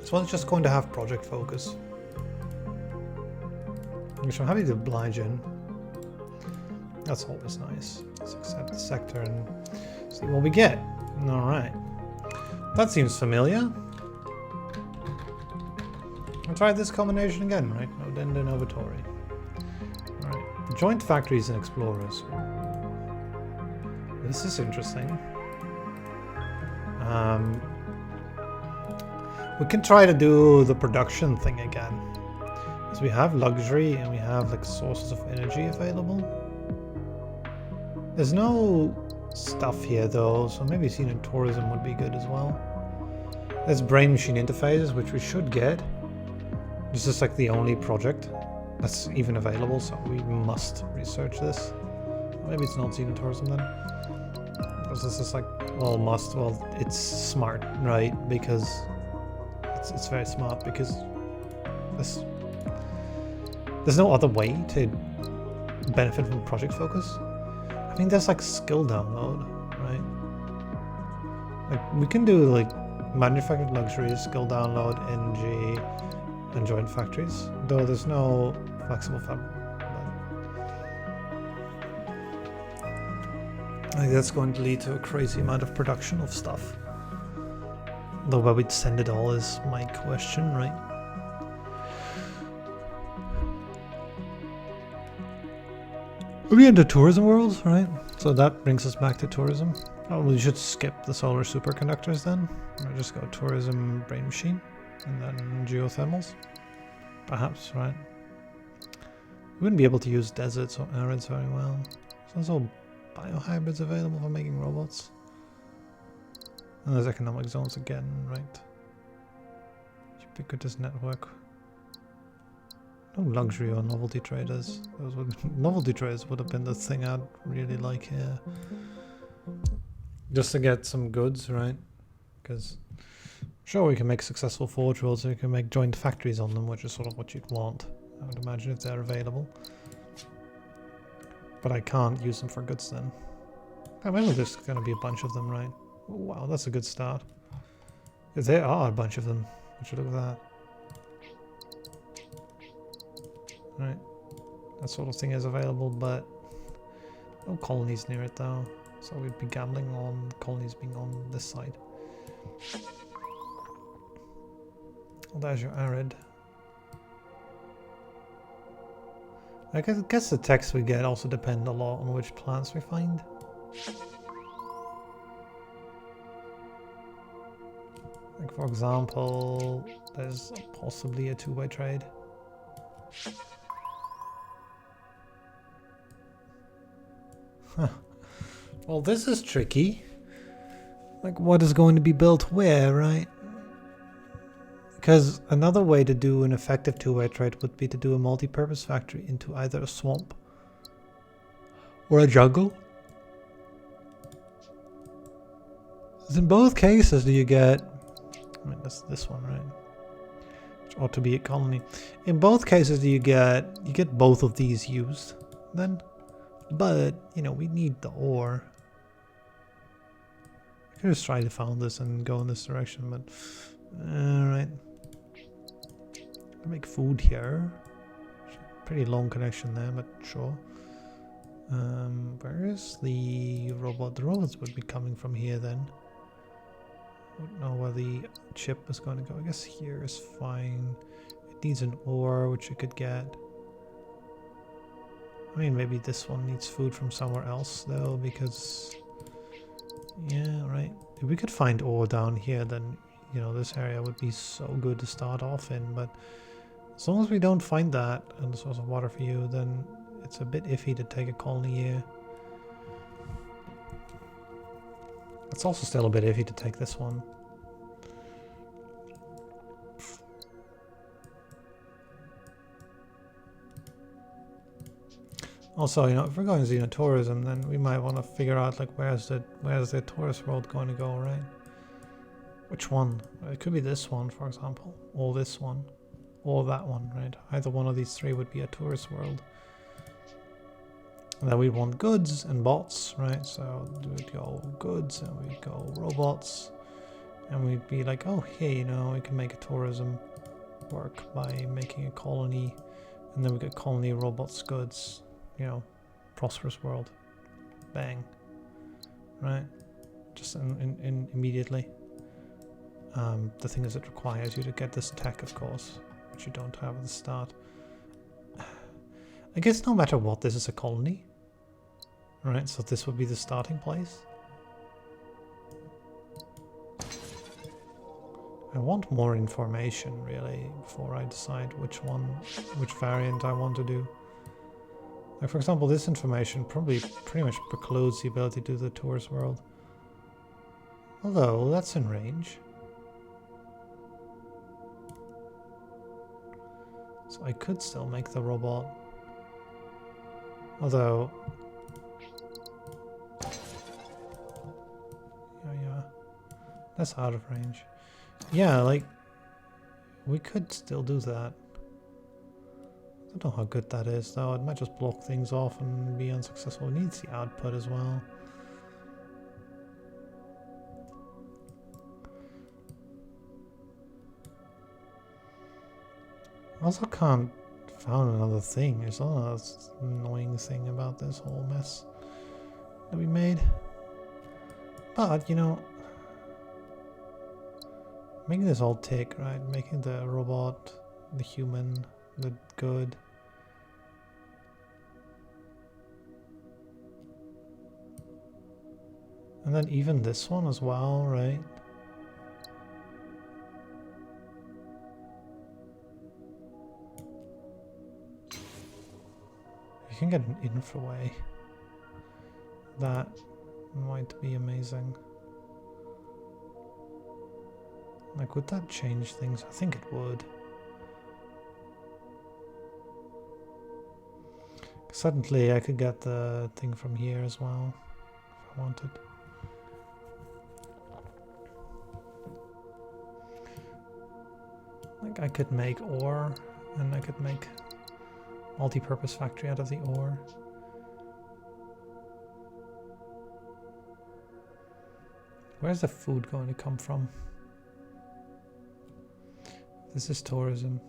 This one's just going to have project focus, which I'm happy to oblige in. That's always nice. Let's accept the sector and see what we get. Alright. That seems familiar. I'll try this combination again, right? Odenda Novatori. Alright. Joint factories and explorers. This is interesting. We can try to do the production thing again. So we have luxury and we have like sources of energy available. There's no stuff here though, so maybe Xenotourism would be good as well. There's brain machine interfaces, which we should get. This is like the only project that's even available, so we must research this. Maybe it's not Xenotourism then. Because this is like, well, must, well, it's smart, right? Because it's very smart, because there's no other way to benefit from project focus. I mean, there's like skill download, right? Like we can do like manufactured luxuries, skill download, energy, and joint factories. Though there's no flexible fabric. I think that's going to lead to a crazy amount of production of stuff. Though where we'd send it all is my question, right? We're into tourism worlds, right? So that brings us back to tourism. Oh, we should skip the solar superconductors then. Or just go tourism, brain machine, and then geothermals. Perhaps, right? We wouldn't be able to use deserts or arids very well. So there's all biohybrids available for making robots. And there's economic zones again, right? Ubiquitous network. No luxury or novelty traders. Those would, novelty traders would have been the thing I'd really like here. Just to get some goods, right? Because sure, we can make successful forge worlds, so we can make joint factories on them, which is sort of what you'd want, I would imagine, if they're available. But I can't use them for goods then. Maybe there's going to be a bunch of them, right? Oh, wow, that's a good start. There are a bunch of them. Would you look at that? Right, that sort of thing is available, but no colonies near it though, so we'd be gambling on colonies being on this side. Well, there's your arid. I guess the text we get also depend a lot on which plants we find. Like for example, there's possibly a two-way trade. Huh. Well, this is tricky. Like, what is going to be built where, right? Because another way to do an effective two-way trade would be to do a multi-purpose factory into either a swamp or a jungle. In both cases, do you get... I mean, that's this one, right? Which ought to be a colony. In both cases, do you get both of these used then? But, you know, we need the ore. I could just try to find this and go in this direction, but... Alright. Make food here. Pretty long connection there, but sure. Where is the robot? The robots would be coming from here then. I don't know where the chip is going to go. I guess here is fine. It needs an ore, which you could get. I mean, maybe this one needs food from somewhere else, though, because... Yeah, right. If we could find ore down here, then, you know, this area would be so good to start off in, but as long as we don't find that and the source of water for you, then it's a bit iffy to take a colony here. It's also still a bit iffy to take this one. Also, you know, if we're going Xenotourism, then we might want to figure out like where's the tourist world going to go, right? Which one? It could be this one, for example, or this one, or that one, right? Either one of these three would be a tourist world. And then we want goods and bots, right? So we'd go goods and we'd go robots, And we'd be like, oh, hey, you know, we can make a tourism work by making a colony. And then we get colony robots, goods, you know, prosperous world. Bang. Right? Just in immediately. The thing is, it requires you to get this tech, of course, which you don't have at the start. I guess no matter what, this is a colony. Right, so this would be the starting place. I want more information, really, before I decide which variant I want to do. Like, for example, this information probably pretty much precludes the ability to do the tourist world. Although, that's in range. So I could still make the robot. Although... Yeah, that's out of range. Yeah, like, we could still do that. I don't know how good that is, though. It might just block things off and be unsuccessful. It needs the output as well. I also can't find another thing. There's another annoying thing about this whole mess that we made. But, you know, making this all tick, right? Making the robot, the human, the good. And then even this one as well, right? You can get an infraway. That might be amazing. Like, would that change things? I think it would. Suddenly I could get the thing from here as well, if I wanted. Like, I could make ore, and I could make multi-purpose factory out of the ore. Where's the food going to come from? This is tourism.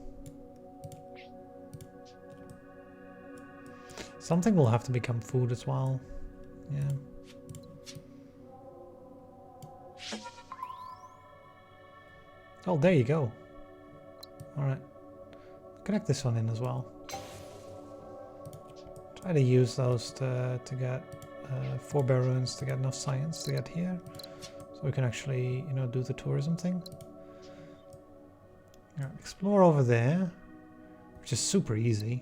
Something will have to become food as well. Yeah. Oh, there you go. Alright. Connect this one in as well. Try to use those to get 4 runes to get enough science to get here. So we can actually, you know, do the tourism thing. Yeah, explore over there, which is super easy.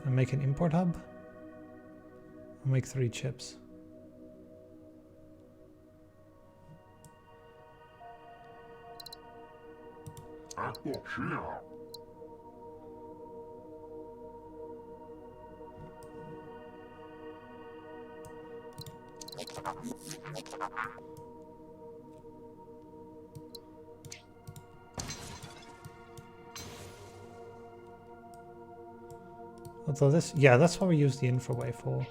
And make an import hub. I'll make 3 chips. Although this, yeah, that's what we use the infraway for.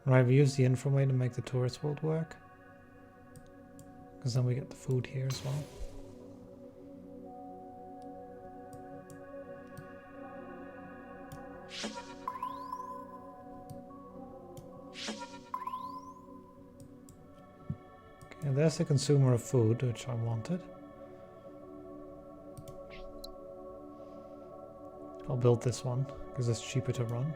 Right, we use the infraway to make the tourist world work. Because then we get the food here as well. Okay, there's the consumer of food, which I wanted. I'll build this one, because it's cheaper to run.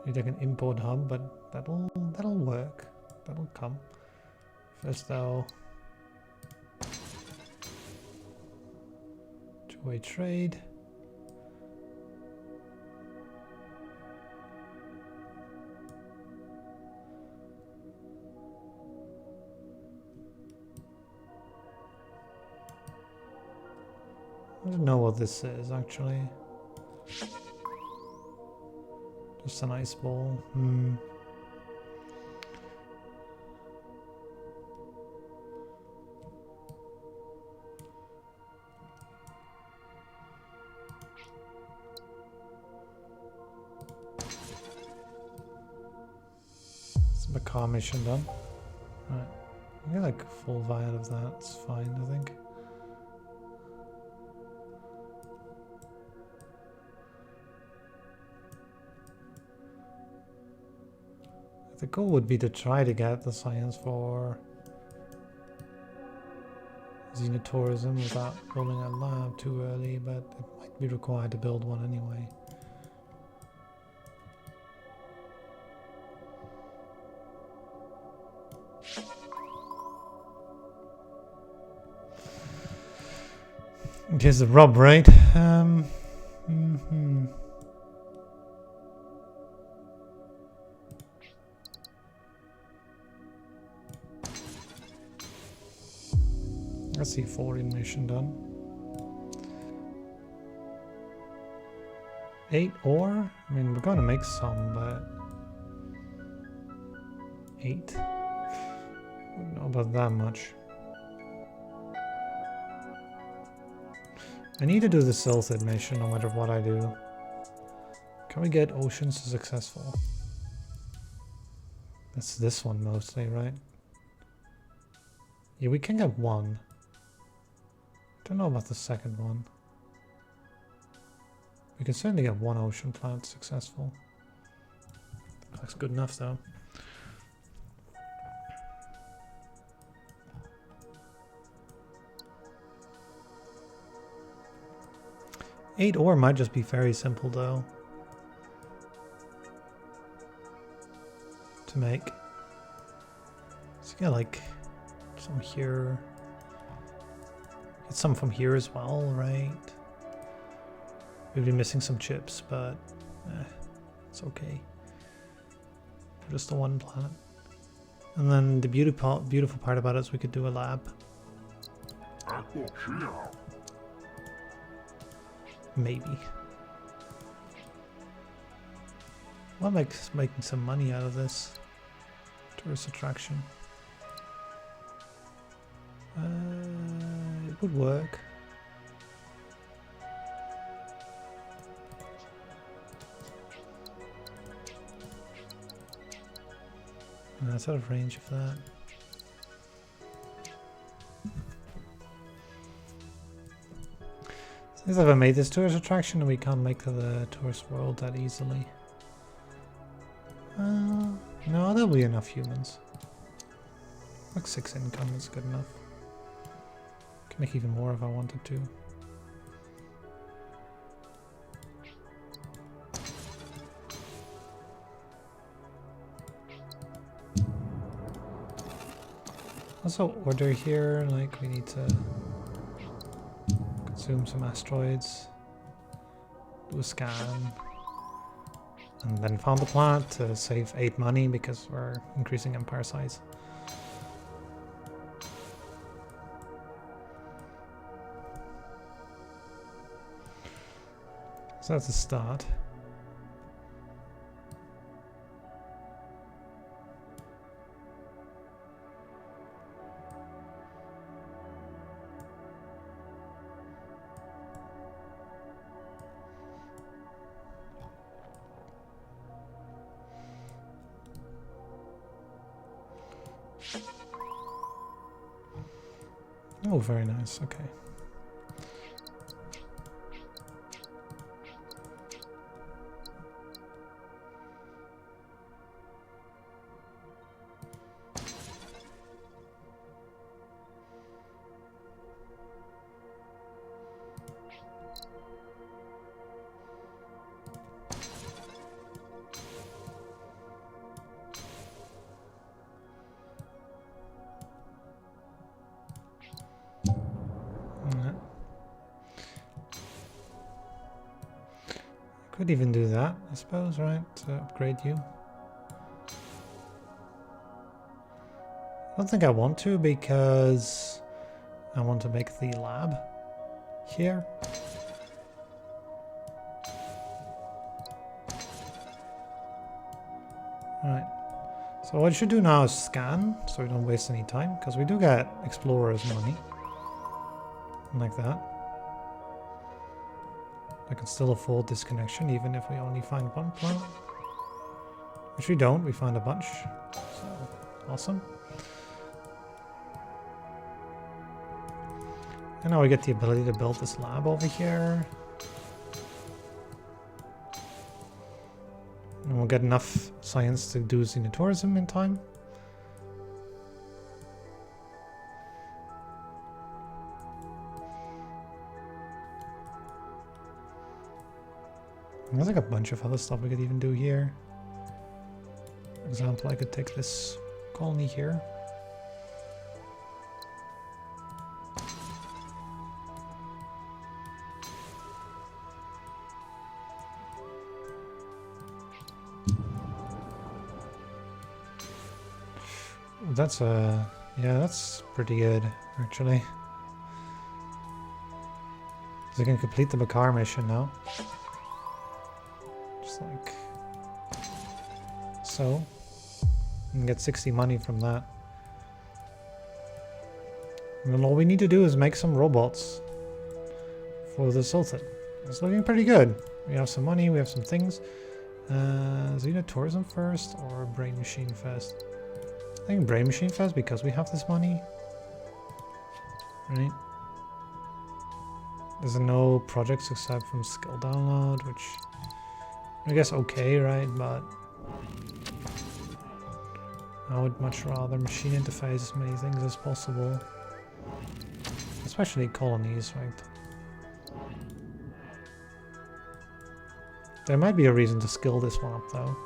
Need like an import hub, but that'll work. That'll come. First though, two-way trade. I don't know what this is actually. Just an ice ball. the car mission done. Right. I get like full vial of that. It's fine, I think. The goal would be to try to get the science for Xenotourism without rolling a lab too early, but it might be required to build one anyway. Here's the rub, right? Let's see, 14 mission done. 8 ore? I mean, we're going to make some, but 8? I don't know about that much. I need to do the Silthid mission no matter what I do. Can we get oceans successful? That's this one mostly, right? Yeah, we can get one. Don't know about the second one. We can certainly get one ocean planet successful. Looks good enough though. Eight ore might just be very simple though to make. So get like some here. Get some from here as well, right? We've been missing some chips, but it's okay. For just the one planet. And then the beautiful part about it is we could do a lab. Maybe. What makes making some money out of this tourist attraction? It would work. That's out of range of that. Since I've made this tourist attraction and we can't make the tourist world that easily. No, there'll be enough humans. Like 6 income is good enough. Can make even more if I wanted to. Also order here, like we need to consume some asteroids, do a scan, and then found the planet to save 8 money because we're increasing empire size. So that's a start. Oh, very nice. Okay. Could even do that, I suppose, right? To upgrade you. I don't think I want to because I want to make the lab here. Alright. So what I should do now is scan so we don't waste any time, because we do get explorers money. Like that. I can still afford this connection even if we only find one planet. Which we don't, we found a bunch. So, awesome. And now we get the ability to build this lab over here. And we'll get enough science to do Xenotourism in time. And there's like a bunch of other stuff we could even do here. For example, I could take this colony here. That's yeah, that's pretty good actually. So I can complete the Bakar mission now. Just like so. And get 60 money from that. And then all we need to do is make some robots for the Sultan. It's looking pretty good. We have some money, we have some things. Xenotourism first or Brain Machine first? I think Brain Machine first because we have this money. Right? There's no projects except from skill download, which I guess okay, right? But I would much rather machine interface as many things as possible. Especially colonies, right? There might be a reason to skill this one up though,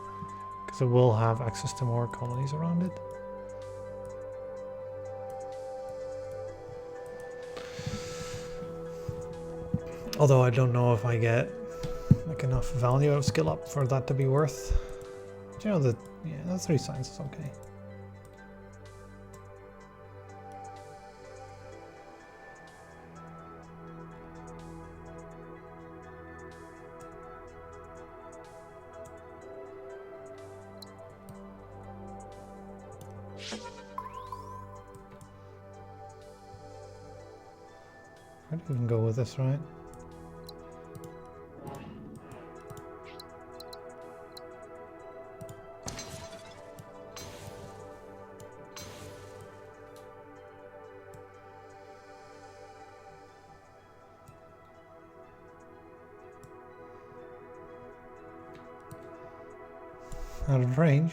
because it will have access to more colonies around it. Although I don't know if I get like enough value out of skill up for that to be worth. But you know that, yeah, that's 3 science is okay. I didn't even go with this, right? Out of range.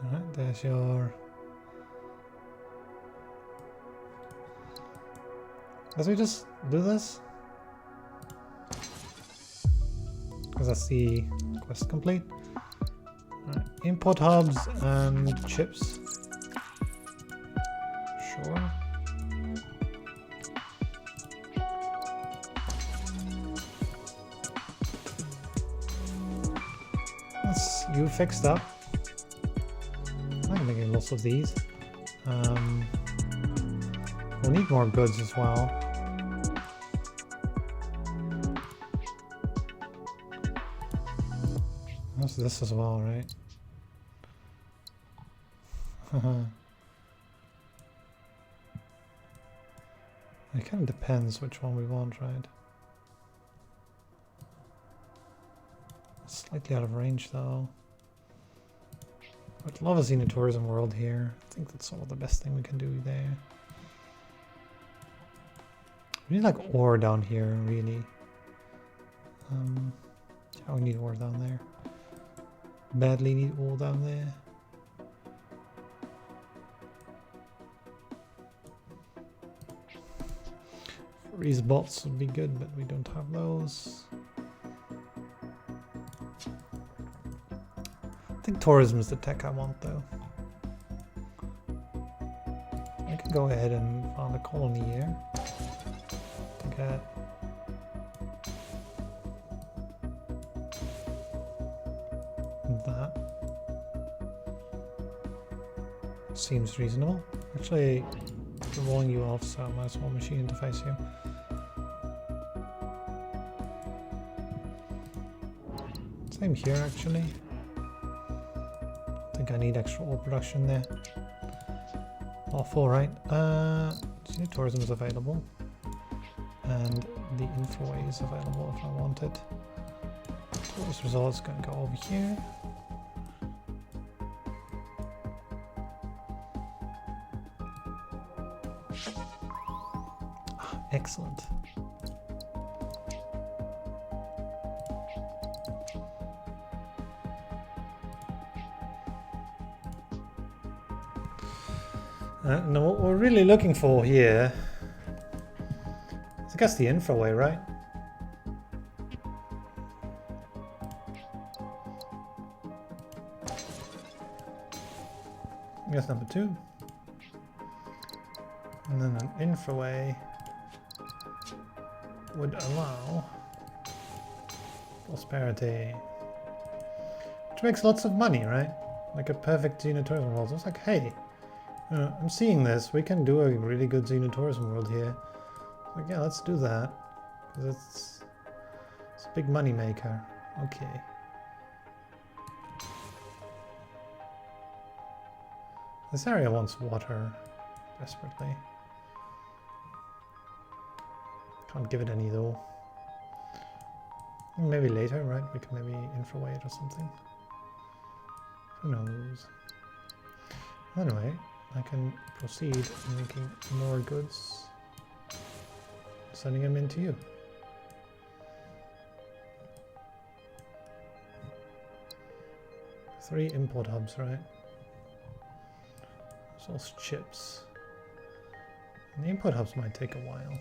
Alright, there's your... Let's we just do this? Because that's the quest complete. Alright, import hubs and chips. Sure. That's you fixed up. I'm making lots of these. We'll need more goods as well. What's this as well, right? It kind of depends which one we want, right? Slightly out of range though. I'd love a Xenotourism world here. I think that's sort of the best thing we can do there. We need like ore down here, really. Yeah, we need ore down there. Badly need ore down there. Freeze bots would be good, but we don't have those. I think tourism is the tech I want though. I can go ahead and found a colony here to get that. Seems reasonable. Actually, we're rolling you off, so I might as well machine interface you. Same here actually. I think I need extra ore production there. All four, right? Xenotourism is available. And the infraway is available if I want it. Tourist resort's gonna go over here. Excellent. Now what we're really looking for here is, I guess, the infraway, right? I guess number 2. And then an infraway would allow prosperity, which makes lots of money, right? Like a perfect Xenotourism world. So it's like, hey, I'm seeing this. We can do a really good Xenotourism world here. Like, yeah, let's do that, because it's a big money maker. Okay. This area wants water desperately. Can't give it any though. Maybe later, right? We can maybe infraway it or something. Who knows? Anyway, I can proceed making more goods, sending them into you. Three import hubs, right? Source chips. And the import hubs might take a while.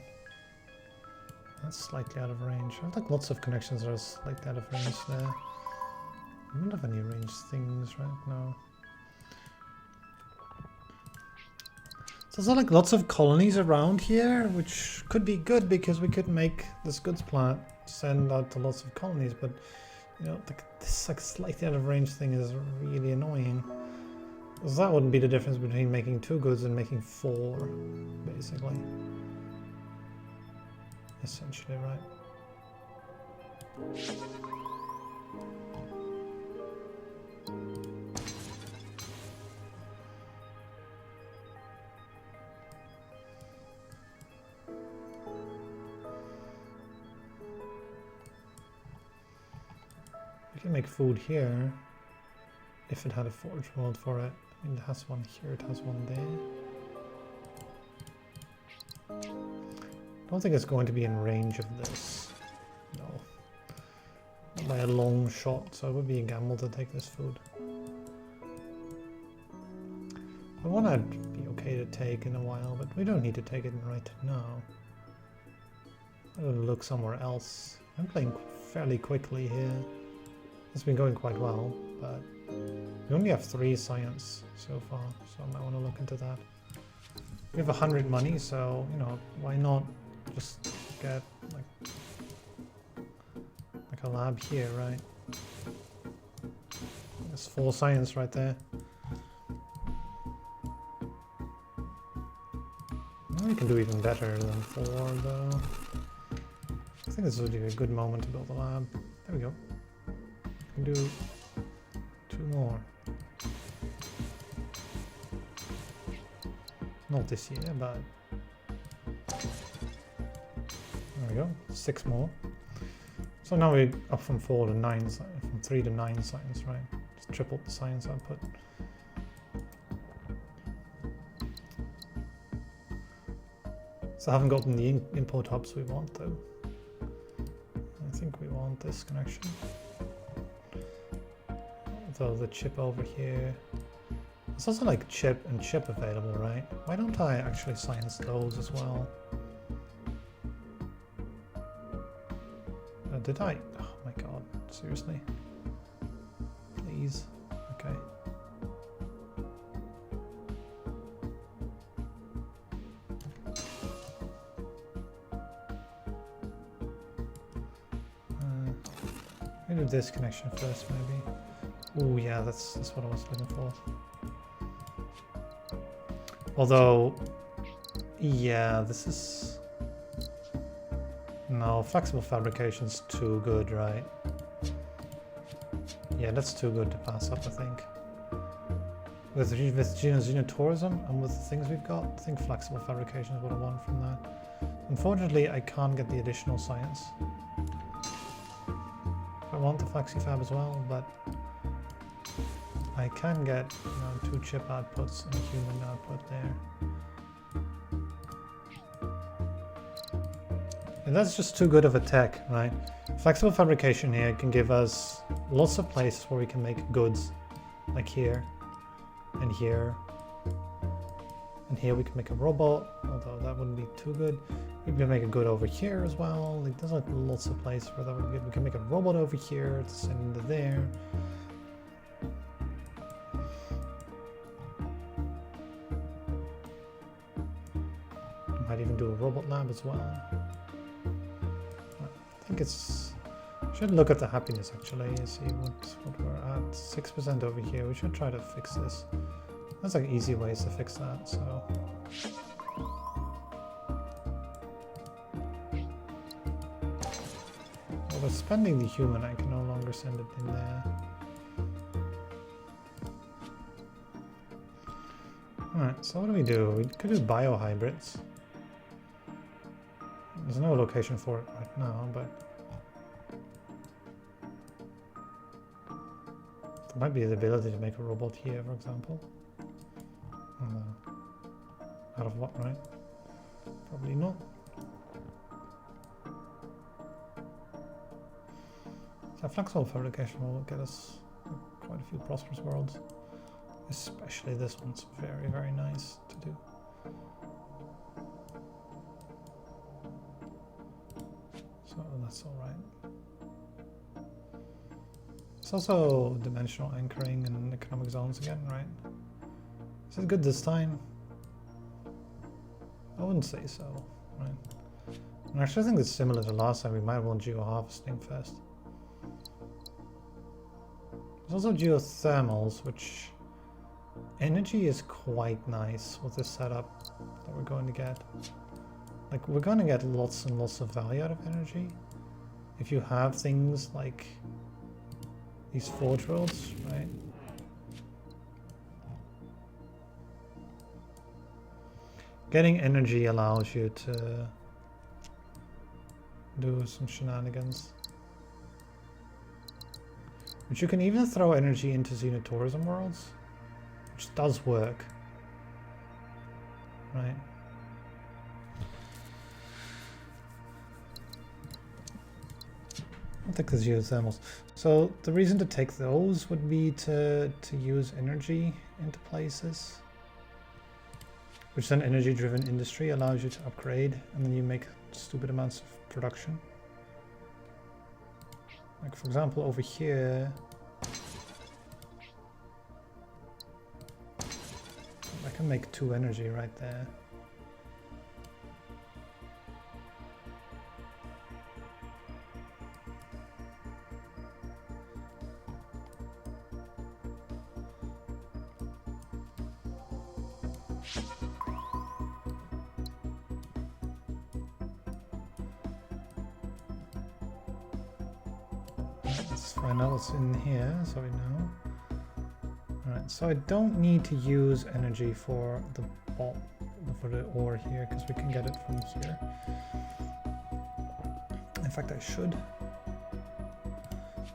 That's slightly out of range. I have like lots of connections that are slightly out of range there. I don't have any range things right now. So there's like lots of colonies around here, which could be good because we could make this goods plant send out to lots of colonies, but you know, this like slightly out of range thing is really annoying. Because that wouldn't be the difference between making 2 goods and making 4, basically. Essentially, right? We can make food here if it had a forge world for it. I mean, it has one here, it has one there. I don't think it's going to be in range of this. No. Not by a long shot, so it would be a gamble to take this food. I want to be okay to take in a while, but we don't need to take it right now. I'll look somewhere else. I'm playing fairly quickly here. It's been going quite well, but we only have 3 science so far, so I might want to look into that. We have 100 money, so, you know, why not just get like a lab here, right? There's 4 science right there. Well, we can do even better than 4 though. I think this would be a good moment to build a lab. There we go. We can do 2 more. Not this year, but there we go. 6 more. So now we're up from 4 to 9, from 3 to 9 science, right? Just tripled the science output. So I haven't gotten the import hubs we want though. I think we want this connection. Although the chip over here. There's also like chip and chip available, right? Why don't I actually science those as well? Did I? Oh my god, seriously? Please? Okay. Let me do this connection first, maybe. Oh yeah, that's what I was looking for. Although, yeah, this is... No, flexible fabrication's too good, right? Yeah, that's too good to pass up, I think. with Xenotourism and with the things we've got, I think flexible fabrication is what I want from that. Unfortunately, I can't get the additional science. I want the FlexiFab as well, but I can get 2 chip outputs and a human output there. And that's just too good of a tech, right? Flexible fabrication here can give us lots of places where we can make goods, like here, and here. And here we can make a robot, although that wouldn't be too good. We can make a good over here as well. Like, there's like lots of places where that would be good. We can make a robot over here to send into there. Might even do a robot lab as well. I think it's... should look at the happiness actually, see what we're at. 6% over here. We should try to fix this. There's like easy ways to fix that, so... Well, by spending the human, I can no longer send it in there. Alright, so what do we do? We could do biohybrids. There's no location for it right now, but... there might be the ability to make a robot here, for example. Out of what, right? Probably not. So flexible fabrication will get us quite a few prosperous worlds. Especially this one's very, very nice to do. So that's alright. It's also dimensional anchoring and economic zones again, right? Is it good this time? I wouldn't say so, right? And actually I think it's similar to last time. We might want geo-harvesting first. There's also geothermals, which energy is quite nice with this setup that we're going to get. Like, we're going to get lots and lots of value out of energy if you have things like these forge worlds, right? Getting energy allows you to do some shenanigans. But you can even throw energy into Xenotourism worlds, which does work, right? I'll take the geothermals. So the reason to take those would be to use energy into places, which then energy-driven industry allows you to upgrade, and then you make stupid amounts of production. Like, for example, over here, I can make 2 energy right there. Let's find out what's in here so we know. Alright, so I don't need to use energy for the ore here because we can get it from here. In fact, I should.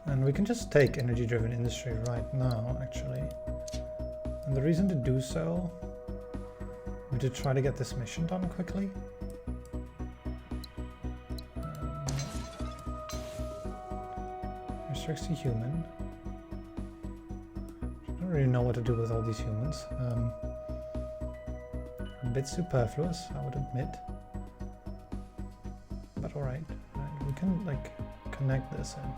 And we can just take energy-driven industry right now, actually. And the reason to do so would be to try to get this mission done quickly. Restricts to human. I don't really know what to do with all these humans. A bit superfluous, I would admit. But alright. Right. We can, like, connect this in.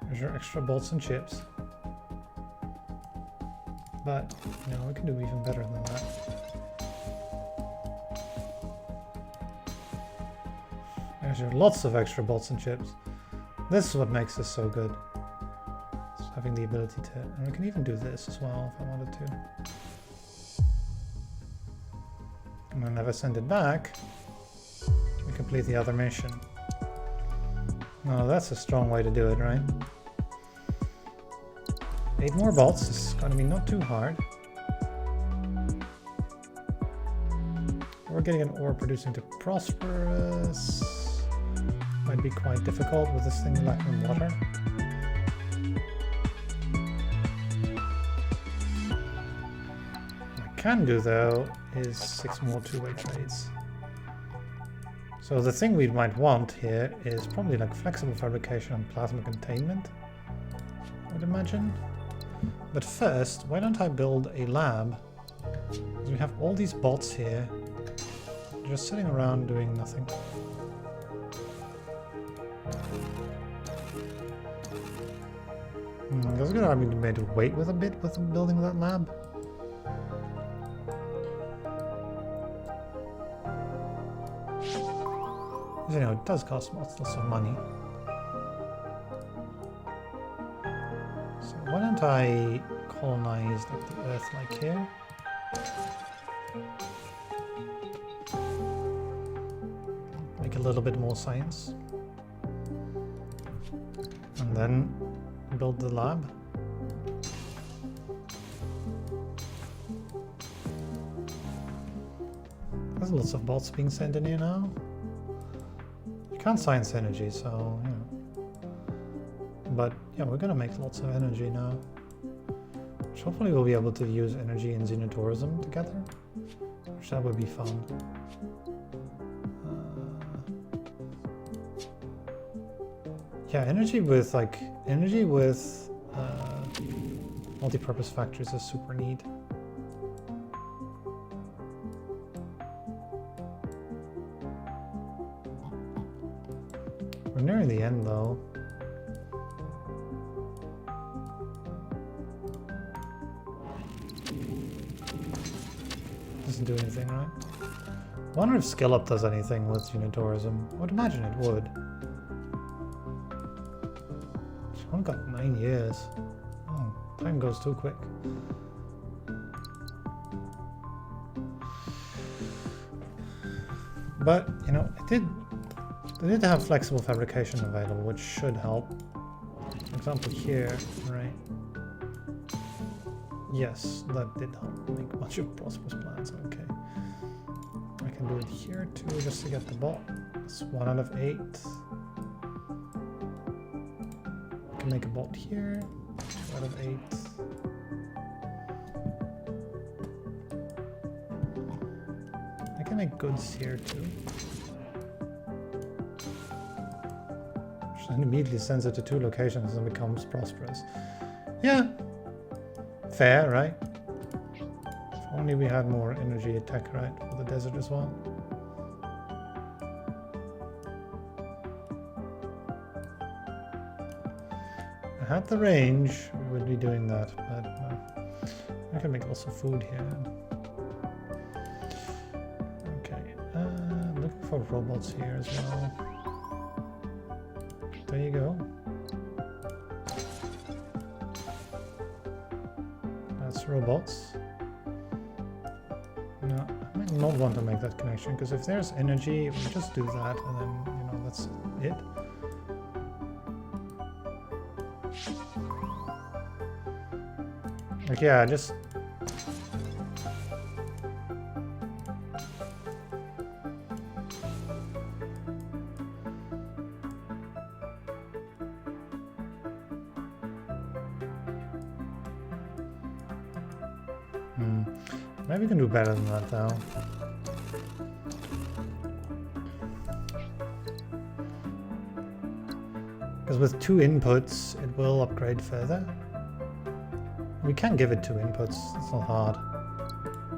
There's your extra bolts and chips. But, you know, we can do even better than that. There's your lots of extra bolts and chips. This is what makes this so good. It's having the ability to... and we can even do this as well if I wanted to. And then if I send it back, we complete the other mission. No, that's a strong way to do it, right? 8 more bolts. This is going to be not too hard. We're getting an ore producing to prosperous. Might be quite difficult with this thing lacking water. What I can do though is 6 more two-way trades. So the thing we might want here is probably like flexible fabrication and plasma containment, I would imagine. But first, why don't I build a lab? Because we have all these bots here, just sitting around doing nothing. That's gonna be made to wait with a bit with building that lab. You know, it does cost lots of money. So why don't I colonize like the Earth like here? Make a little bit more science. And then build the lab. There's lots of bots being sent in here now. You can't science energy, so you know. But yeah, we're gonna make lots of energy now. Which hopefully we'll be able to use energy and Xenotourism together. Which that would be fun. Yeah, energy with multi-purpose factories is super neat. We're nearing the end though. Doesn't do anything, right? Wonder if skill up does anything with Xenotourism. I would imagine it would. It's only got 9 years. Oh, time goes too quick. But, you know, they did have flexible fabrication available, which should help. For example, here, right? Yes, that did help make a bunch of prosperous plants. Okay. I can do it here too, just to get the bot. It's 1 out of 8. I can make a bot here. 2 out of 8. I can make goods here too. Which then immediately sends it to 2 locations and becomes prosperous. Yeah. Fair, right? If only we had more energy attack, right, for the desert as well. If I had the range, we would be doing that, but I can make lots of food here. Okay, looking for robots here as well. There you go. Robots. No, I might not want to make that connection because if there's energy, we just do that and then, you know, that's it. Like, yeah, just maybe we can do better than that though. Because with 2 inputs, it will upgrade further. We can give it 2 inputs, it's not hard.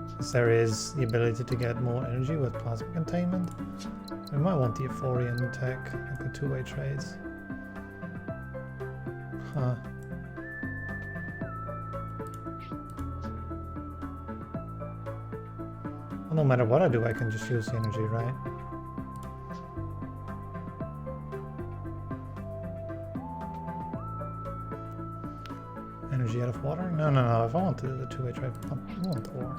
Since there is the ability to get more energy with plasma containment. We might want the Euphorian tech, like the 2-way trades. Huh. Well, no matter what I do, I can just use the energy, right? Energy out of water? No, no, no. If I want to do the 2-way trade, I want the ore.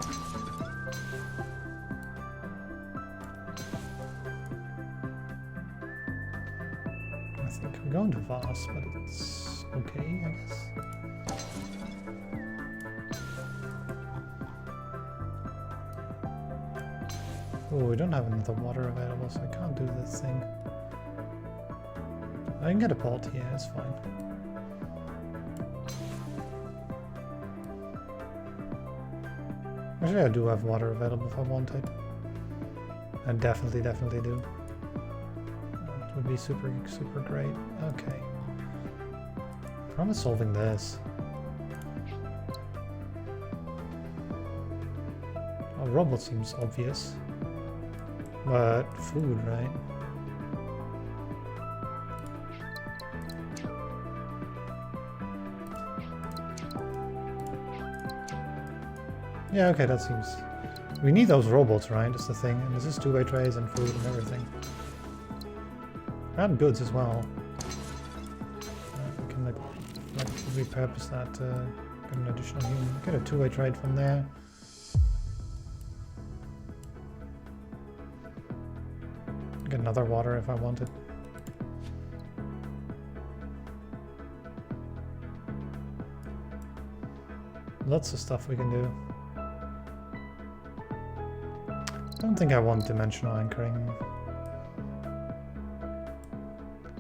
We're going too fast, but it's okay, I guess. Oh, we don't have another water available, so I can't do this thing. I can get a pot here, it's fine. Actually, I do have water available if I want it. I definitely do. That would be super great. Okay. How am I solving this? Oh, robot seems obvious. But food, right? Yeah, okay, that seems... We need those robots, right? That's the thing. And this is two-way trays and food and everything. And goods as well. We can like repurpose that to get an additional human. Get a two-way trade from there. Get another water if I wanted. Lots of stuff we can do. I don't think I want dimensional anchoring.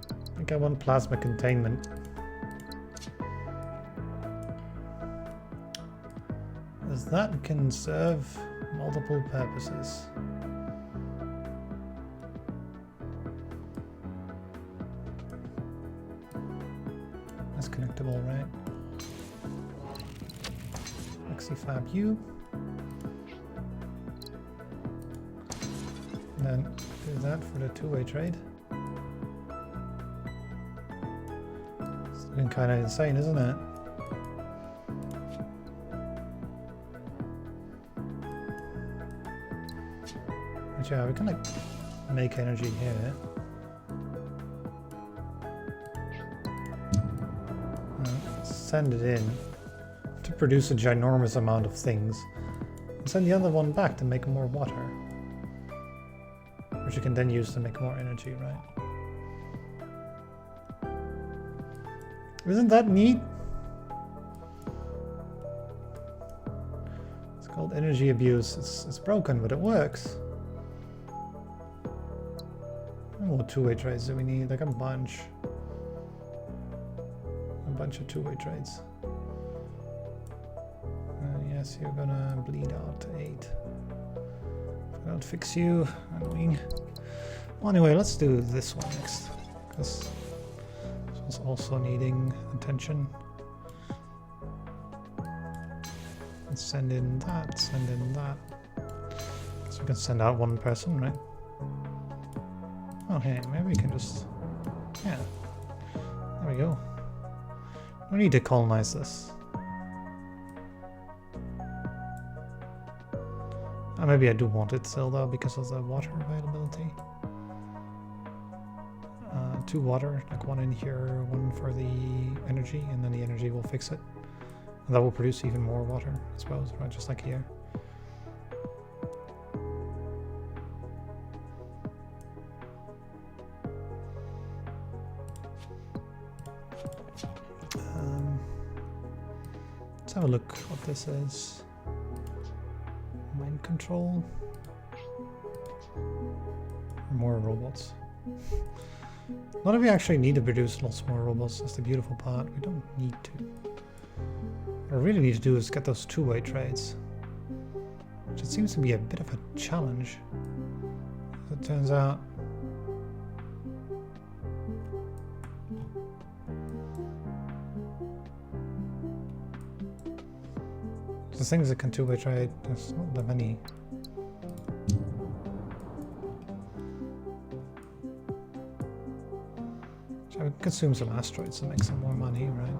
I think I want plasma containment. As that can serve multiple purposes. That's connectable, right? Fab U. And then do that for the two-way trade. It's looking kind of insane, isn't it? But yeah, we can like make energy here. Send it in to produce a ginormous amount of things, and send the other one back to make more water, which you can then use to make more energy, right? Isn't that neat? It's called energy abuse. It's broken, but it works. How more two-way trades do we need? Like a bunch of two-way trades. Yes, you're gonna bleed out 8. If I don't fix you, annoying. Well, anyway, let's do this one next, because this one's also needing attention. Let's send in that, send in that. So we can send out one person, right? Okay, maybe we can just... yeah. There we go. We need to colonize this. Maybe I do want it still though, because of the water availability. 2 water, like 1 in here, 1 for the energy, and then the energy will fix it. And that will produce even more water, I suppose, right? Just like here. Let's have a look what this is. Mind control. More robots. Not if we actually need to produce lots more robots, that's the beautiful part. We don't need to. What I really need to do is get those two-way trades. Which it seems to be a bit of a challenge. As it turns out. The things that can two-way trade, there's not that many. So I would consume some asteroids to make some more money, right?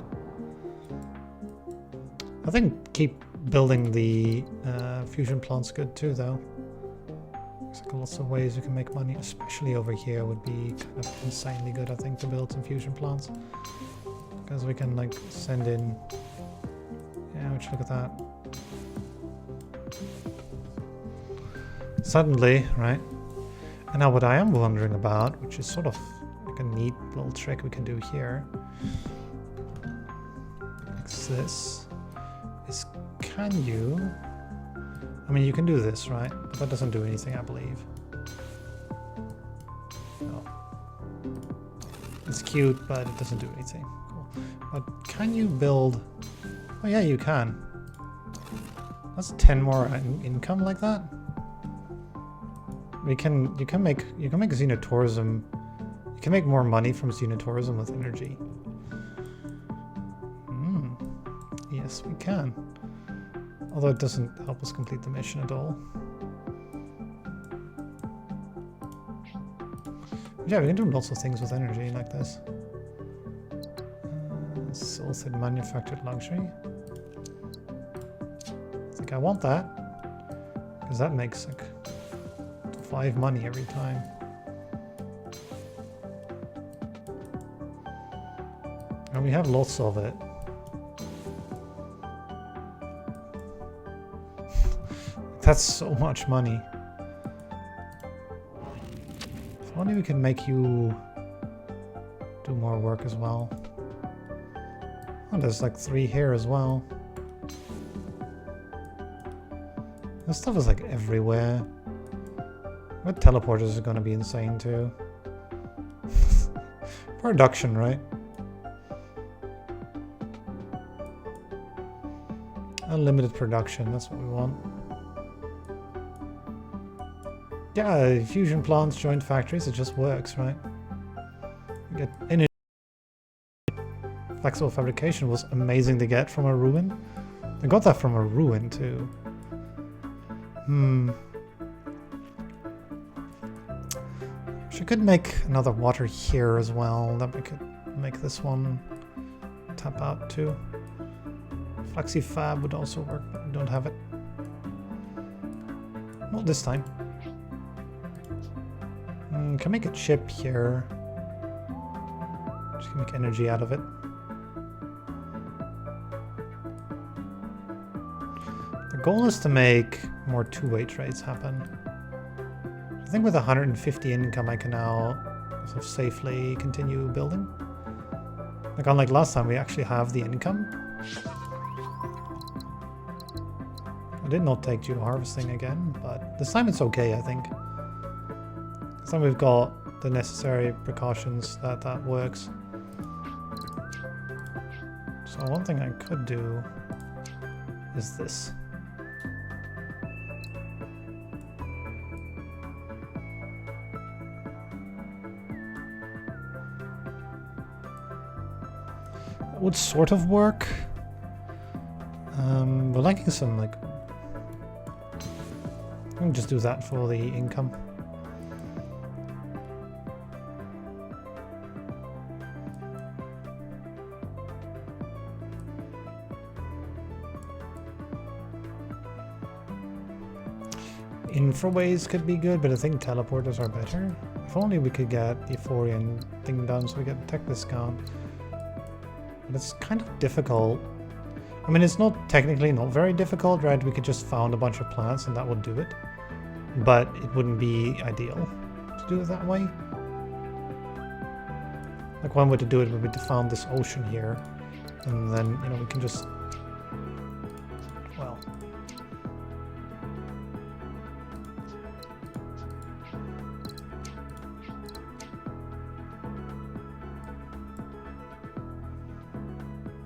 I think keep building the fusion plants good too, though. There's like lots of ways you can make money, especially over here would be kind of insanely good, I think, to build some fusion plants. Because we can like send in... yeah, which look at that. Suddenly, right? And now what I am wondering about, which is sort of like a neat little trick we can do here. This is, can you, I mean you can do this, right? But that doesn't do anything, I believe. No. It's cute, but it doesn't do anything. Cool. But can you build, oh yeah, you can. That's 10 more income like that. You can make Xenotourism, you can make more money from Xenotourism with energy. Yes, we can. Although it doesn't help us complete the mission at all. Yeah, we can do lots of things with energy like this. Silted manufactured luxury. I think I want that. Because that makes like 5 money every time. And we have lots of it. That's so much money. If only we can make you do more work as well. Oh, there's like 3 here as well. This stuff is like everywhere. But teleporters are gonna be insane too. Production, right? Unlimited production, that's what we want. Yeah, fusion plants, joint factories, it just works, right? You get energy. Flexible fabrication was amazing to get from a ruin. I got that from a ruin too. She could make another water here as well. That we could make this one tap out too. Flexi fab would also work, but we don't have it. Not this time. Can make a chip here. Just can make energy out of it. The goal is to make more two-way trades happen. I think with 150 income I can now sort of safely continue building. Like unlike last time, we actually have the income. I did not take geoharvesting again, but this time it's okay, I think. This time we've got the necessary precautions that that works. So one thing I could do is this. That would sort of work. We're lacking some like. I can just do that for the income. Infraways could be good, but I think teleporters are better. If only we could get the Euphorian thing done so we get tech discount. But it's kind of difficult. I mean, it's not technically not very difficult, right? We could just found a bunch of plants and that would do it. But it wouldn't be ideal to do it that way. Like one way to do it would be to found this ocean here. And then, you know, we can just... well...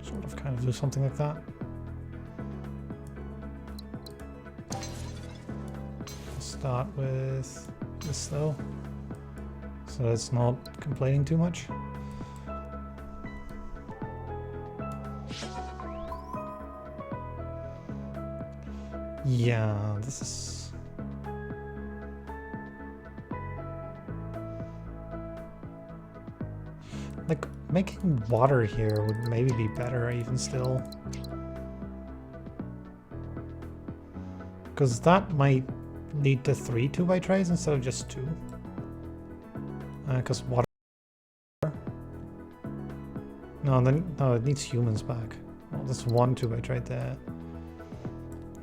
sort of kind of do something like that. Start with this though, so it's not complaining too much. Yeah, this is... like, making water here would maybe be better even still. Because that might lead to 3 2x trades instead of just 2. Because water... no, it needs humans back. Well, that's 1 2x trade there.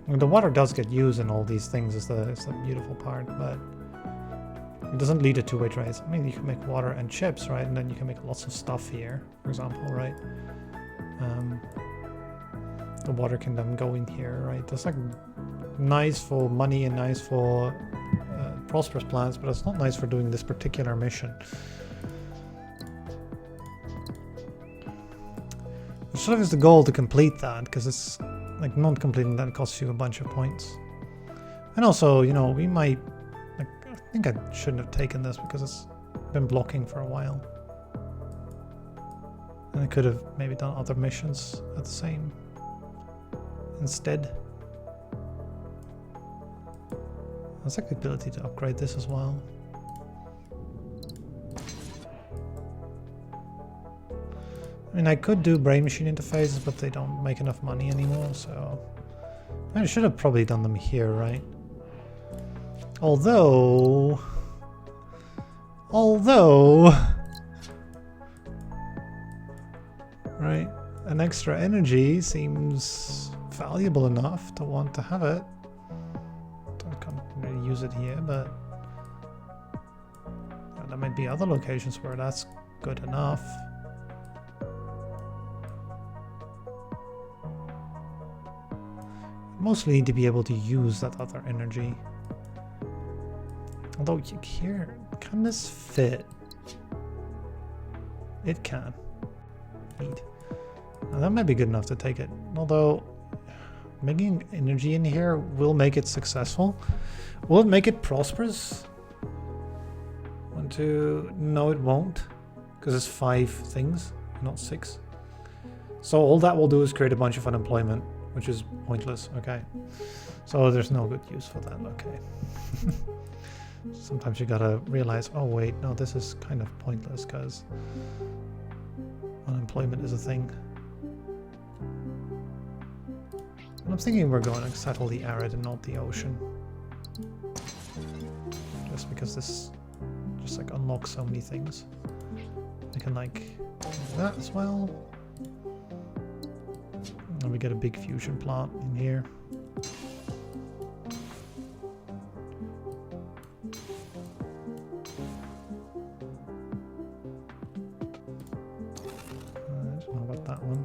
I mean, the water does get used in all these things, is the beautiful part, but It doesn't lead to two-way trades. I mean, you can make water and chips, right? And then you can make lots of stuff here, for example, right? The water can then go in here, right? That's like nice for money and nice for prosperous plans, but it's not nice for doing this particular mission. Which sort of is the goal to complete that, because it's like not completing that costs you a bunch of points. And also, you know, we might, like, I think I shouldn't have taken this because it's been blocking for a while. And I could have maybe done other missions at the same instead. There's like the ability to upgrade this as well. I mean, I could do brain machine interfaces, but they don't make enough money anymore, so I should have probably done them here, right? Although, right, an extra energy seems valuable enough to want to have it. I can't really use it here, but there might be other locations where that's good enough. Mostly need to be able to use that other energy. Although here, can this fit? It can. Neat. Now that might be good enough to take it. Although making energy in here will make it successful. Will it make it prosperous? No, it won't, because it's 5 things, not 6. So all that will do is create a bunch of unemployment, which is pointless. Okay, so there's no good use for that. Okay. Sometimes you gotta realize, oh wait, no, this is kind of pointless because unemployment is a thing. And I'm thinking we're going to settle the arid and not the ocean, just because this just like unlocks so many things. We can like do that as well. And we get a big fusion plant in here. I don't know about that one.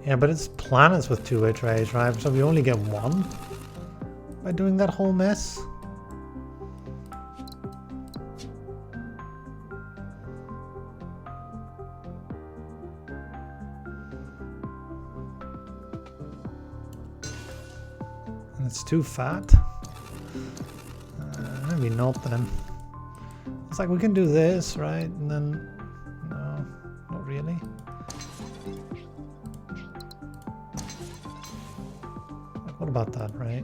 Yeah, but it's planets with two-way trades, right? So we only get one by doing that whole mess. And it's too fat. Maybe not then. It's like we can do this, right? And then, no, not really. What about that, right?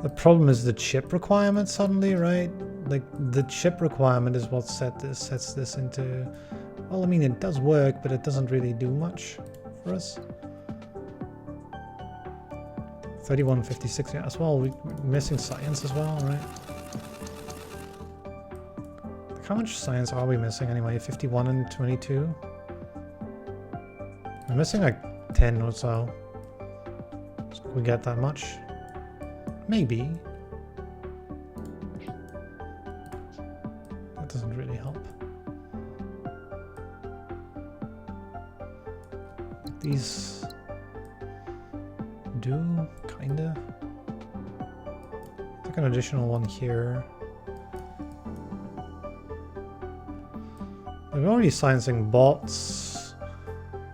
The problem is the chip requirement suddenly, right? Like the chip requirement is what sets this into. Well, I mean, it does work, but it doesn't really do much for us. 3156, yeah, as well. We're missing science as well, right? Like, how much science are we missing anyway? 51 and 22? We're missing like 10 or so. So we get that much? Maybe. That doesn't really help. These do, kinda. Like an additional one here. We're already sciencing bots.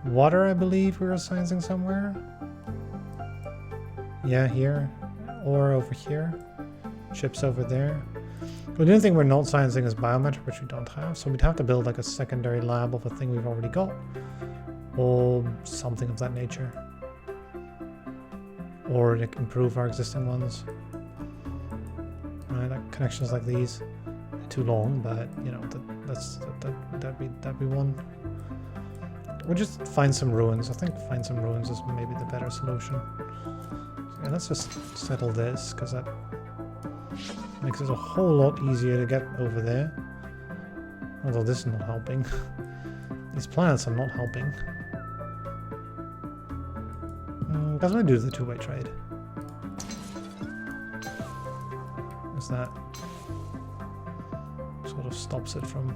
Water, I believe we were sciencing somewhere. Yeah, here. Or over here. Chips over there. The only thing we're not sciencing is biometric, which we don't have. So we'd have to build like a secondary lab of a thing we've already got. Or something of that nature. or like, improve our existing ones. Right, like connections like these, too long, but you know that'd be one. We'll just find some ruins. I think find some ruins is maybe the better solution. So yeah, let's just settle this because that makes it a whole lot easier to get over there. Although this is not helping. These planets are not helping. Because we do the two-way trade. Is that sort of stops it from...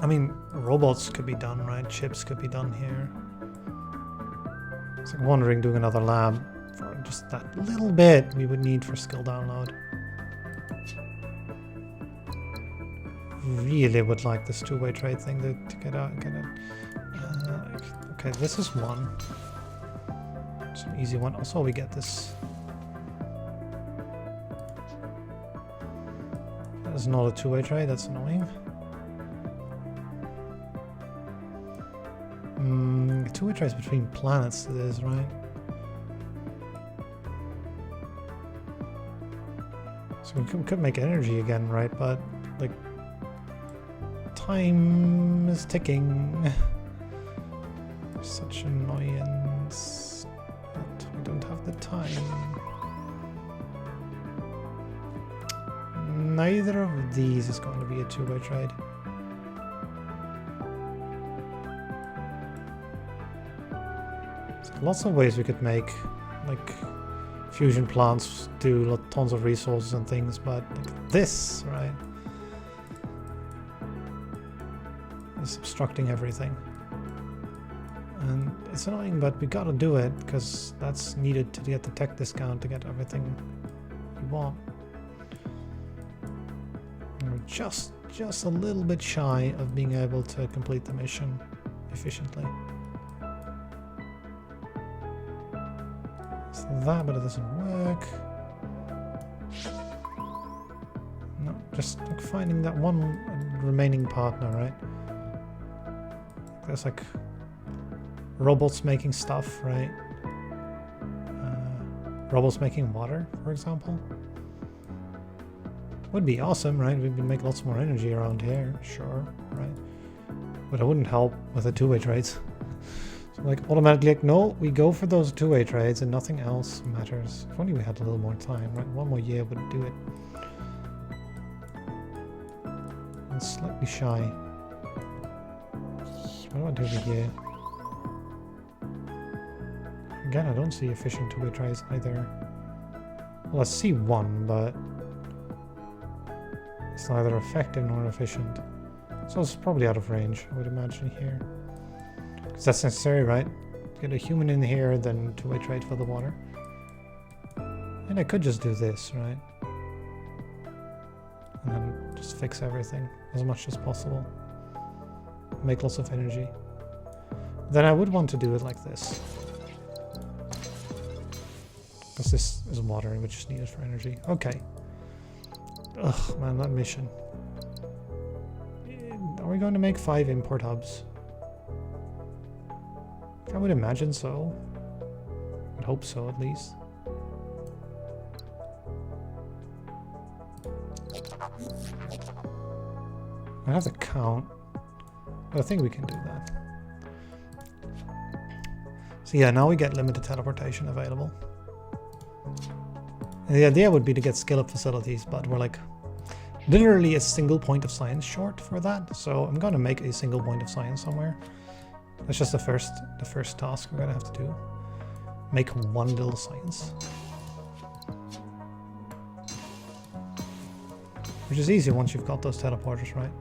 I mean, robots could be done, right? Chips could be done here. It's like wondering doing another lab for just that little bit we would need for skill download. Really would like this two-way trade thing to get out. Okay, this is one. It's an easy one. Also, we get this. That is not a two-way trade. That's annoying. Two-way trades between planets it is, right? So we could make energy again, right? But like time is ticking. Such annoyance. But we don't have the time. Neither of these is going to be a two-way trade. Lots of ways we could make, like, fusion plants do tons of resources and things, but like this, right, is obstructing everything. And it's annoying, but we gotta do it, because that's needed to get the tech discount to get everything we want. And we're just a little bit shy of being able to complete the mission efficiently. That, but it doesn't work. No, just like finding that one remaining partner, right? There's like robots making stuff, right? Robots making water, for example. Would be awesome, right? We would make lots more energy around here, sure, right? But it wouldn't help with the two-way trades. Like automatically, like, no, we go for those two-way trades and nothing else matters. If only we had a little more time, right? One more year would do it. I'm slightly shy. What do I do over here? Again, I don't see efficient two-way trades either. Well, I see one, but it's neither effective nor efficient. So it's probably out of range, I would imagine here. Because that's necessary, right? Get a human in here, then two-way trade for the water. And I could just do this, right? And then just fix everything as much as possible. Make lots of energy. Then I would want to do it like this. Because this is water, which is needed for energy. Okay. Ugh, man, that mission. Are we going to make 5 import hubs? I would imagine so. I'd hope so, at least. I have to count, but I think we can do that. So yeah, now we get limited teleportation available. And the idea would be to get skill-up facilities, but we're like literally a single point of science short for that. So I'm going to make a single point of science somewhere. That's just the first task we're gonna have to do. Make one little science. Which is easy once you've got those teleporters, right?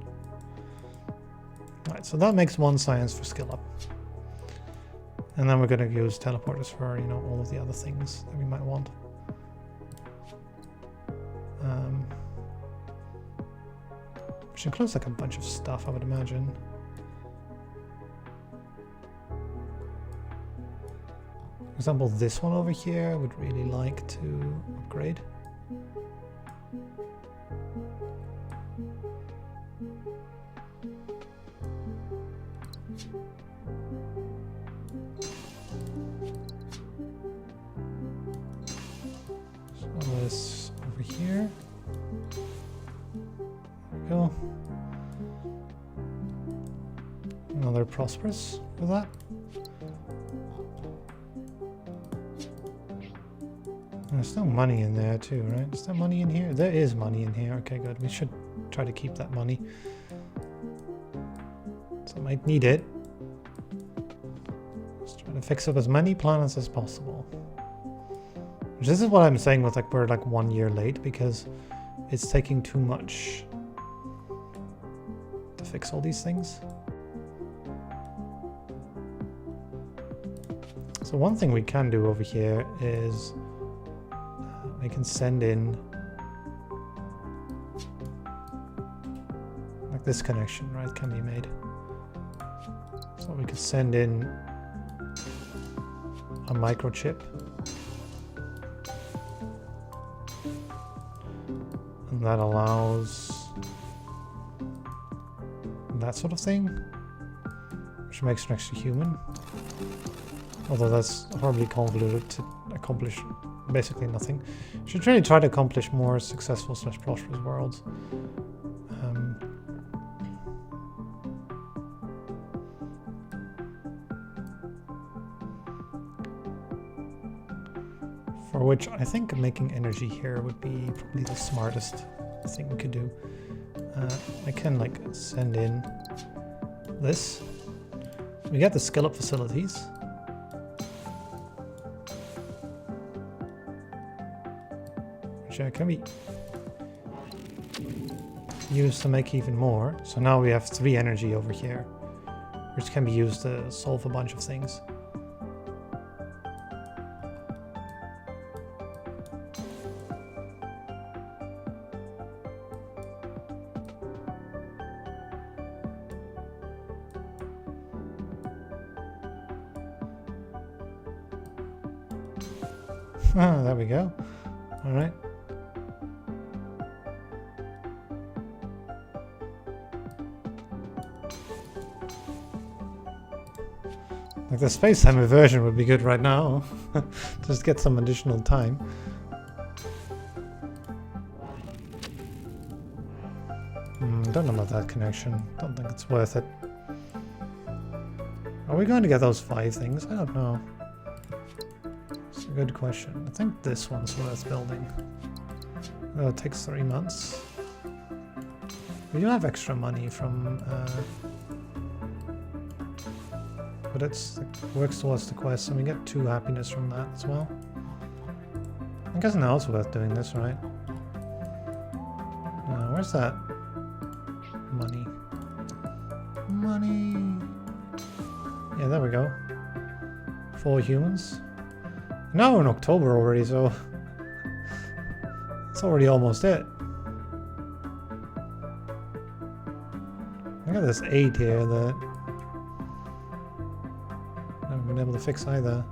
Alright, so that makes one science for skill up. And then we're gonna use teleporters for, you know, all of the other things that we might want. Which includes like a bunch of stuff, I would imagine. For example, this one over here I would really like to upgrade. go. Another prosperous with that. There's no money in there too, right? Is there money in here? There is money in here. Okay, good. We should try to keep that money. So I might need it. Just trying to fix up as many planets as possible. Which this is what I'm saying with like we're like 1 year late because it's taking too much to fix all these things. So one thing we can do over here is we can send in like this connection, right? Can be made. So we could send in a microchip. And that allows that sort of thing, which makes an extra human. Although that's horribly convoluted to accomplish basically nothing. Should really try to accomplish more successful / prosperous worlds. For which I think making energy here would be probably the smartest thing we could do. I can like send in this. We get the skill up facilities. Which can be used to make even more. So now we have 3 energy over here, which can be used to solve a bunch of things. Ah, there we go. All right. Like the space-time inversion would be good right now. Just get some additional time. Don't know about that connection. Don't think it's worth it. Are we going to get those 5 things? I don't know. It's a good question. I think this one's worth building. Oh, it takes 3 months. We do have extra money from... but it works towards the quest, and we get 2 happiness from that as well. I guess now it's worth doing this, right? Where's that? Money. Money! Yeah, there we go. 4 humans. Now we're in October already, so... it's already almost it. I got this 8 here that... I haven't been able to fix either.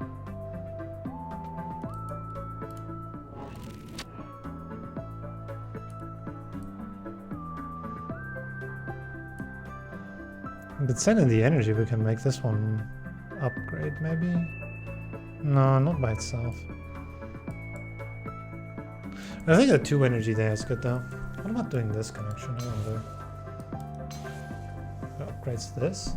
But sending the energy, we can make this one upgrade, maybe? No, not by itself. I think the 2 energy there is good though. What about doing this connection? I wonder. It upgrades this.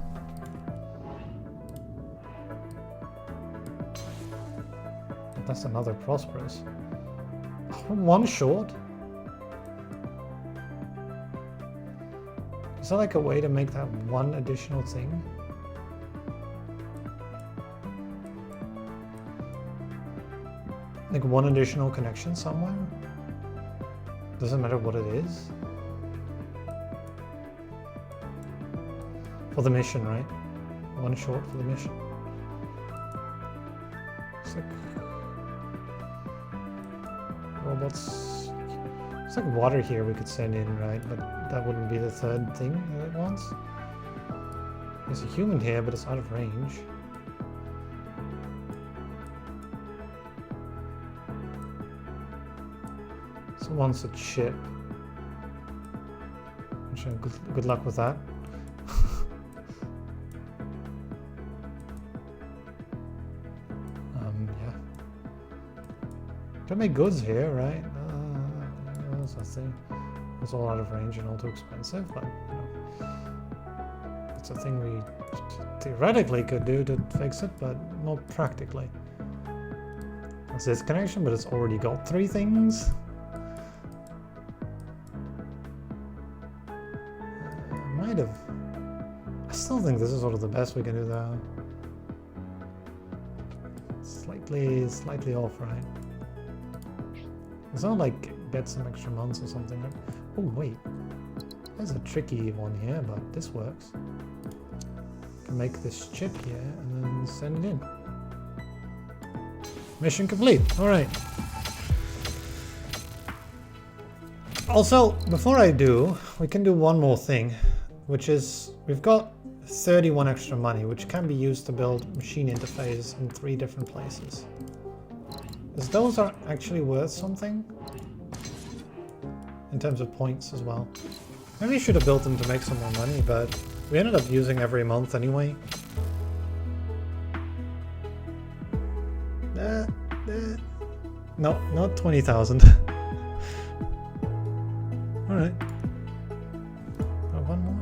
That's another prosperous. 1 short? Is that like a way to make that 1 additional thing? Like 1 additional connection somewhere? Doesn't matter what it is? For the mission, right? 1 short for the mission. It's like... robots... It's like water here we could send in, right? But that wouldn't be the 3rd thing that it wants. There's a human here, but it's out of range. So it wants a chip. Good luck with that. Yeah. Can make goods here, right? That's the thing. It's all out of range and all too expensive, but you know, it's a thing we theoretically could do to fix it, but not practically. It's this connection, but it's already got 3 things. Might have. I still think this is sort of the best we can do though. Slightly off, right? It's not like get some extra months or something. Right? Oh wait, there's a tricky one here, but this works. Can make this chip here and then send it in. Mission complete. All right. Also, before I do, we can do one more thing, which is we've got 31 extra money, which can be used to build machine interfaces in 3 different places. Because those are actually worth something in terms of points as well. Maybe we should have built them to make some more money, but we ended up using every month anyway. No, not 20,000. Alright. One more?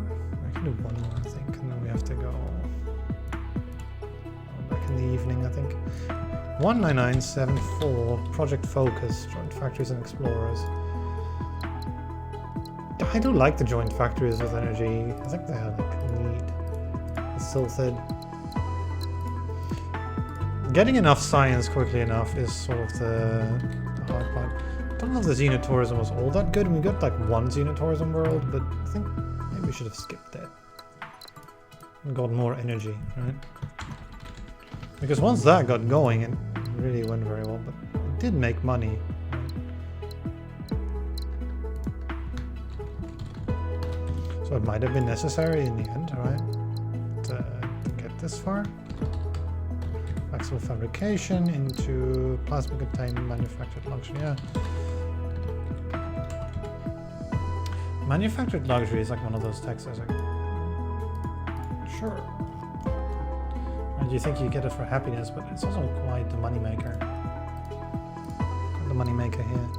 I can do one more, I think, and then we have to go back in the evening, I think. 19974, Project Focus, Joint Factories and Explorers. I do like the joint factories with energy. I think they're like neat. It's still thin. Getting enough science quickly enough is sort of the hard part. I don't know if the Xenotourism was all that good. We got like 1 Xenotourism world, but I think maybe we should have skipped that. And got more energy, right? Because once that got going, it really went very well, but it did make money. So it might have been necessary in the end, right? To get this far. Flexible fabrication into plasma contained manufactured luxury, yeah. Manufactured luxury is like one of those texts like, sure. And you think you get it for happiness, but it's also quite the moneymaker. The moneymaker here.